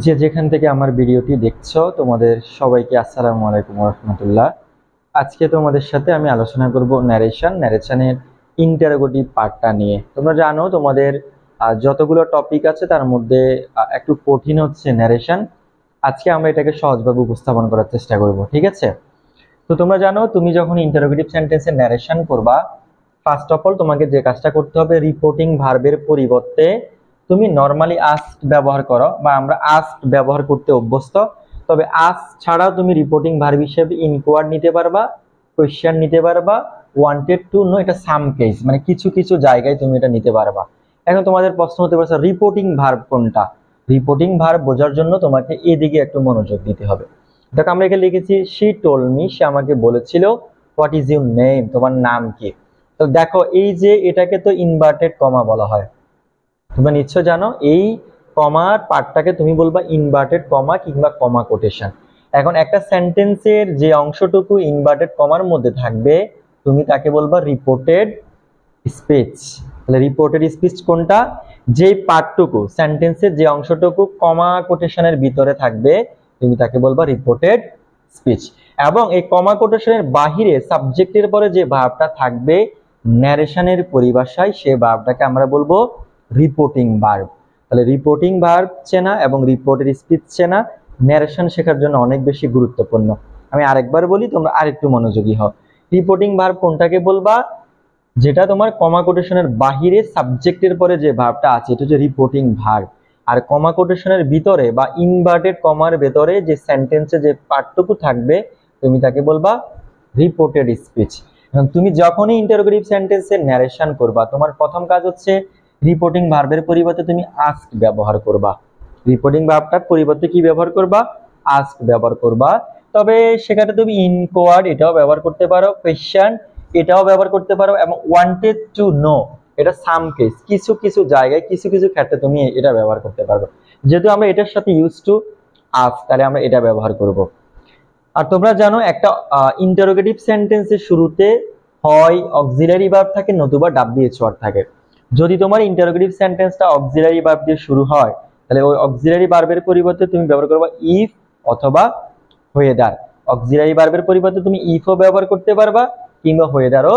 যে যেখান থেকে আমার ভিডিওটি দেখছো তোমাদের সবাইকে আসসালামু আলাইকুম রাহমাতুল্লাহ। আজকে তোমাদের সাথে আমি আলোচনা করব ন্যারেশনের ইন্টারোগেটিভ পার্টটা নিয়ে। তোমরা জানো তোমাদের যতগুলো টপিক আছে তার মধ্যে একটু কঠিন হচ্ছে ন্যারেশন। আজকে আমরা এটাকে সহজভাবে উপস্থাপন করার চেষ্টা করব, ঠিক আছে? তো তোমরা জানো তুমি যখন ইন্টারোগেটিভ সেন্টেন্সে ন্যারেশন করবা, ফার্স্ট অফ অল তোমাকে যে কাজটা করতে হবে, রিপোর্টিং ভার্বের পরিবর্তে তুমি নর্মালি আস্ক ব্যবহার করো, বা আমরা আস্ক ব্যবহার করতে অভ্যস্ত। তবে আস্ক ছাড়াও তুমি রিপোর্টিং ভার্ব হিসেবে ইনকোয়ার্ড নিতে পারবা, কোয়েশ্চেন নিতে পারবা, ওয়ান্টেড টু নো, এটা সাম কেস, মানে কিছু কিছু জায়গায় তুমি এটা নিতে পারবা। এখন তোমাদের প্রশ্ন হতে পারে রিপোর্টিং ভার্ব কোনটা? রিপোর্টিং ভার্ব বোঝার জন্য তোমাকে এদিকে একটু মনোযোগ দিতে হবে। দেখো আমরা এখানে লিখেছি শি টোল্ড মি, সে আমাকে বলেছিল। হোয়াট ইজ ইউর নেম, তোমার নাম কি? তো দেখো এই যে এটাকে তো ইনভার্টেড কমা বলা হয়, তোমরা নিশ্চয় জানো। এই কমার পার্টটাকে তুমি বলবা ইনভার্টেড কমা কিংবা কমা কোটেশন। এখন একটা সেন্টেন্সের যে অংশটুকু ইনভার্টেড কমার মধ্যে থাকবে তুমি তাকে বলবা রিপোর্টেড স্পিচ। তাহলে রিপোর্টেড স্পিচ কোনটা? যেই পার্টটুকু সেন্টেন্সের যে অংশটুকু কমা কোটেশনের ভিতরে থাকবে তুমি তাকে বলবা রিপোর্টেড স্পিচ। এবং এই কমা কোটেশনের বাহিরে সাবজেক্টের পরে যে ভার্বটা থাকবে ন্যারেশনের পরিভাষায়, সে ভার্বটাকে আমরা বলবো রিপোর্টিং ভার্ব। তাহলে রিপোর্টিং ভার্ব চেনা এবং রিপোর্টেড স্পিচ চেনা ন্যারেশন শেখার জন্য অনেক বেশি গুরুত্বপূর্ণ। আমি আরেকবার বলি, তোমরা আরেকটু মনোযোগী হও। রিপোর্টিং ভার্ব কোনটাকে বলবা? যেটা তোমার কমা কোটেশনের বাহিরে সাবজেক্টের পরে যে ভার্বটা আছে এটা হচ্ছে রিপোর্টিং ভার্ব। আর কমা কোটেশনের ভিতরে বা ইনভার্টেড কমার ভেতরে যে সেন্টেন্সে যে পার্টটুকু থাকবে তুমি তাকে বলবা রিপোর্টেড স্পিচ। এবং তুমি যখনই ইন্টারোগেটিভ সেন্টেন্সের ন্যারেশন করবা তোমার প্রথম কাজ হচ্ছে রিপোর্টিং ভার্বের পরিবর্তে তুমি আস্ক ব্যবহার করবা। রিপোর্টিং ভার্বটার পরিবর্তে কি ব্যবহার করবা? আস্ক ব্যবহার করবা। তবে সেখানে তুমি ইনকোয়ার্ড এটাও ব্যবহার করতে পারো, কোয়েশ্চেন এটাও ব্যবহার করতে পারো, এবং ওয়ান্টেড টু নো এটা সাম কেস, কিছু কিছু জায়গায় কিছু কিছু ক্ষেত্রে তুমি এটা ব্যবহার করতে পারবে। যেহেতু আমরা এটার সাথে ইউজ টু আস্ক, তাহলে আমরা এটা ব্যবহার করব। আর তোমরা জানো একটা ইন্টারোগেটিভ সেন্টেন্সের শুরুতে হয় অক্সিলারি ভার্ব থাকে নতুবা ডাব্লিউএইচ ওয়ার্ড থাকে। যদি তোমার ইন্টারোগেটিভ সেন্টেন্সটা অক্সিলারি ভার্ব দিয়ে শুরু হয় তাহলে ওই অক্সিলারি ভার্বের পরিবর্তে তুমি ব্যবহার করবে ইফ অথবা হোয়েদার। অক্সিলারি ভার্বের পরিবর্তে তুমি ইফও ব্যবহার করতে পারবা কিংবা হোয়েদারও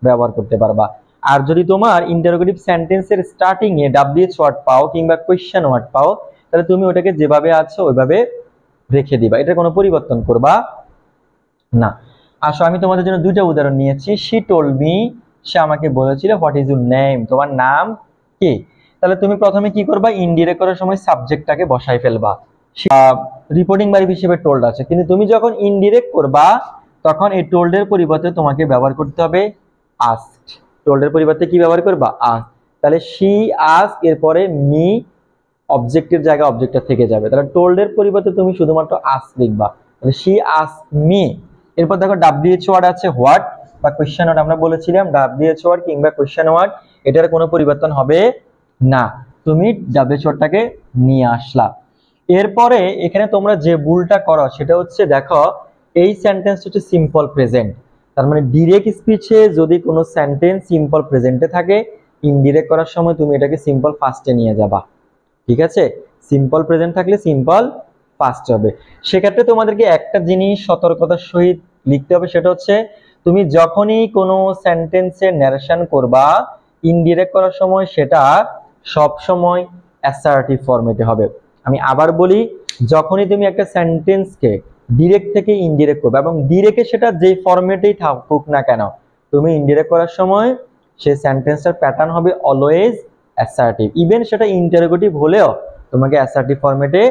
ব্যবহার করতে পারবা। আর যদি তোমার ইন্টারোগেটিভ সেন্টেন্সের স্টার্টিং এ ডাব্লিউএইচ ওয়ার্ড পাও কিংবা কোয়েশ্চেন ওয়ার্ড পাও তাহলে তুমি ওটাকে যেভাবে আছে ওইভাবে রেখে দিবা, এটা কোনো পরিবর্তন করবা না। আসো আমি তোমাদের জন্য দুইটা উদাহরণ নিয়েছি। শি টোল্ড মি, সে আমাকে বলেছিল। হোয়াট ইজ ইউর নেম, তোমার নাম কি? তাহলে তুমি প্রথমে কি করবা? ইনডিরেক্ট করার সময় সাবজেক্টটাকে বসাই ফেলবা। রিপোর্টিং ভার্ব হিসেবে টোল্ড আছে, কিন্তু তুমি যখন ইনডিরেক্ট করবা তখন এই টোল্ড এর পরিবর্তে তোমাকে ব্যবহার করতে হবে আস্কড। টোল্ড এর পরিবর্তে কি ব্যবহার করবা? আস্ক। তাহলে শি আস্ক এরপরে মি অবজেক্টের জায়গায় অবজেক্টটা থেকে যাবে। তাহলে টোল্ড এর পরিবর্তে তুমি শুধুমাত্র আস্ক লিখবা। তাহলে শি আস্ক মি। এরপর দেখো ডাব্লিউএইচ ওয়ার্ড আছে হোয়াট বা কোশ্চেন ওয়ার্ড, আমরা বলেছিলাম ডাব্লিউএইচ ওয়ার্ড কিংবা কোশ্চেন ওয়ার্ড এটার কোনো পরিবর্তন হবে না, তুমি ডাব্লিউএইচ ওয়ার্ডটাকে নিয়ে আসলা। এরপরে এখানে তোমরা যে ভুলটা করো সেটা হচ্ছে, দেখো এই সেন্টেন্স হচ্ছে সিম্পল প্রেজেন্ট। তার মানে ডিরেক্ট স্পিচে যদি কোনো সেন্টেন্স সিম্পল প্রেজেন্টে থাকে ইনডিরেক্ট করার সময় তুমি এটাকে সিম্পল ফাস্টে নিয়ে যাবা, ঠিক আছে? সিম্পল প্রেজেন্ট থাকলে সিম্পল ফাস্ট হবে। সেক্ষেত্রে তোমাদেরকে একটা জিনিস সতর্কতার সহিত লিখতে হবে, সেটা হচ্ছে তুমি যখনই কোনো সেন্টেন্সের ন্যারেশন করবা ইনডিরেক্ট করার সময় সেটা সব সময় অ্যাসার্টিভ ফরম্যাটে হবে। আমি আবার বলি, যখনই তুমি একটা সেন্টেন্সকে ডিরেক্ট থেকে ইনডিরেক্ট করবে এবং ডিরেক্টে সেটা যেই ফরম্যাটেই থাকুক না কেন তুমি ইনডিরেক্ট করার সময় সেই সেন্টেন্সটার প্যাটার্ন হবে অলওয়েজ অ্যাসার্টিভ। ইভেন সেটা ইন্টারোগেটিভ হলেও তোমাকে অ্যাসার্টিভ ফরম্যাটে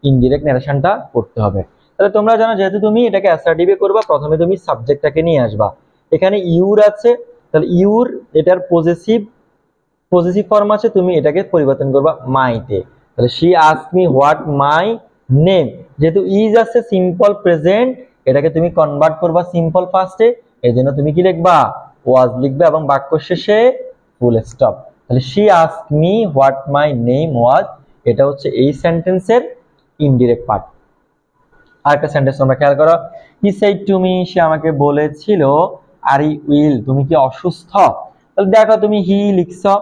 ইনডিরেক্ট ন্যারেশনটা করতে হবে। তাহলে তোমরা জানো যেহেতু তুমি এটাকে অ্যাসার্টিভে করবা প্রথমে তুমি সাবজেক্টটাকে নিয়ে আসবা। এখানে ইউর আছে, তাহলে ইউর এটার পজেসিভ ফর্ম আছে, তুমি এটাকে পরিবর্তন করবা মাইতে। তাহলে she asked me what my name. যেহেতু ইজ আছে সিম্পল প্রেজেন্ট এটাকে তুমি কনভার্ট করবা সিম্পল ফাস্টে, এজন্য তুমি কি লিখবা? ওয়াজ লিখবে এবং বাক্য শেষে ফুল স্টপ। তাহলে she asked me what my name was, এটা হচ্ছে এই সেন্টেন্সের ইনডিরেক্ট পার্ট। আরেকটা সেন্টেন্স তোমরা খেয়াল করো, হি সেড টু মি, সে আমাকে বলেছিল। আর ই উইল, তুমি কি অসুস্থ? তাহলে দেখো তুমি হি লিখছো,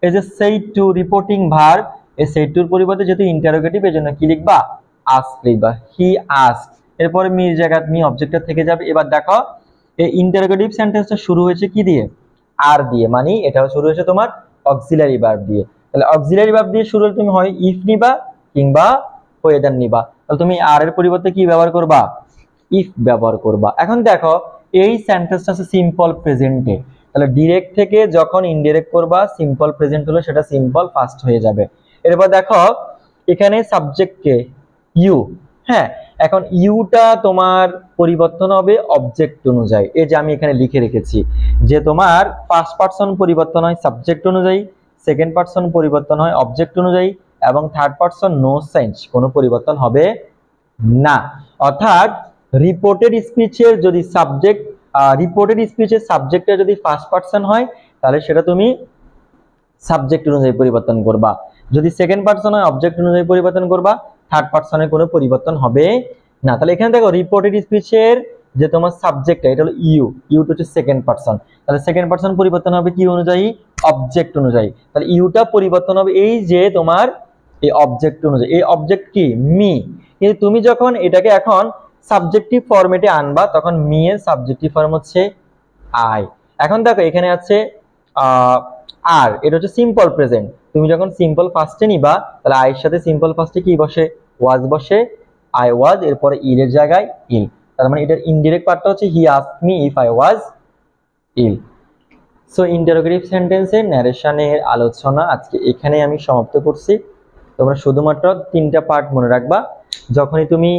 এই যে সেড টু রিপোর্টিং ভার্ব এই সেড টুর পরিবর্তে যেহেতু ইন্টারোগেটিভ এর জন্য কি লিখবা আস্ক লিখবা, হি আস্ক, এরপরে মির জায়গায় মি অবজেক্টটা থেকে যাবে। এবার দেখো এই ইন্টারোগেটিভ সেন্টেন্সটা শুরু হয়েছে কি দিয়ে আর দিয়ে, মানে এটাও শুরু হয়েছে তোমার অক্সিলারি ভার্ব দিয়ে। তাহলে অক্সিলারি ভার্ব দিয়ে শুরু হলে তুমি হয় ইফ নিবা কিংবা ওয়েদার নিবা, তাহলে তুমি আর এর পরিবর্তে কি ব্যবহার করবা ইফ ব্যবহার করবা। এখন দেখো এই সেন্টেন্সটা আছে সিম্পল প্রেজেন্টে, তাহলে ডিরেক্ট থেকে যখন ইনডিরেক্ট করবা সিম্পল প্রেজেন্ট হলে সেটা সিম্পল ফাস্ট হয়ে যাবে। এরপর দেখো এখানে সাবজেক্ট কে ইউ, হ্যাঁ এখন ইউটা তোমার পরিবর্তন হবে অবজেক্ট অনুযায়ী। এই যে আমি এখানে লিখে রেখেছি যে তোমার ফার্স্ট পারসন পরিবর্তন হয় সাবজেক্ট অনুযায়ী, সেকেন্ড পারসন পরিবর্তন হয় অবজেক্ট অনুযায়ী, এবং থার্ড পারসন নো চেঞ্জ, কোনো পরিবর্তন হবে না। অর্থাৎ রিপোর্টেড স্পিচের যদি সাবজেক্ট রিপোর্টেড স্পিচের সাবজেক্টটা যদি ফার্স্ট পারসন হয় তাহলে সেটা তুমি সাবজেক্ট অনুযায়ী পরিবর্তন করবা, যদি সেকেন্ড পারসন হয় অবজেক্ট অনুযায়ী পরিবর্তন করবা, থার্ড পারসনের কোনো পরিবর্তন হবে না। তাহলে এখানে দেখো রিপোর্টেড স্পিচের যে তোমার সাবজেক্টটা এটা হলো ইউ, ইউটা হচ্ছে সেকেন্ড পারসন, তাহলে সেকেন্ড পারসন পরিবর্তন হবে কি অনুযায়ী অবজেক্ট অনুযায়ী, তাহলে ইউটা পরিবর্তন হবে এই যে তোমার এই অবজেক্ট অনুযায়ী। এই অবজেক্ট কি মি, কিন্তু তুমি যখন এটাকে এখন সাবজেক্টিভ ফরম্যাটে আনবা তখন মি এর সাবজেক্টিভ ফর্ম হচ্ছে আই। এখন দেখো এখানে আছে আর, এটা হচ্ছে সিম্পল প্রেজেন্ট, তুমি যখন সিম্পল ফার্স্টে নিবা তাহলে আই এর সাথে সিম্পল ফার্স্টে কি বসে ওয়াজ বসে, আই ওয়াজ, এরপরে ইল এর জায়গায় ইল, তার মানে এটার ইনডিরেক্ট পার্টটা হচ্ছে he asked me if I was ill. So interrogative সেন্টেন্সের ন্যারেশনের আলোচনা আজকে এখানে আমি সমাপ্ত করছি। তোমরা শুধুমাত্র 3টা পার্ট মনে রাখবা, যখনই তুমি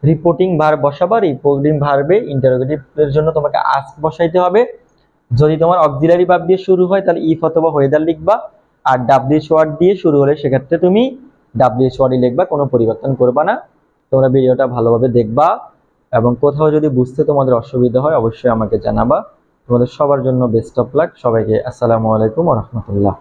রিপোর্টিং ভার্ব বসাবা রিপোর্টিং ভার্বে ইন্টারোগেটিভের জন্য তোমাকে আস্ক বসাইতে হবে, যদি তোমার অক্সিলারি ভার্ব দিয়ে শুরু হয় তাহলে ইফ অথবা ওয়েদার লিখবা, আর ডাব্লিউএইচ ওয়ার্ড দিয়ে শুরু হলে সেক্ষেত্রে তুমি ডাব্লিউএইচ ওয়ার্ডই লিখবা, কোনো পরিবর্তন করবা না। তোমরা ভিডিওটা ভালোভাবে দেখবা এবং কোথাও যদি বুঝতে তোমাদের অসুবিধা হয় অবশ্যই আমাকে জানাবা। তোমাদের সবার জন্য বেস্ট অফ লাক, সবাইকে আসসালামু আলাইকুম ওয়া রাহমাতুল্লাহ।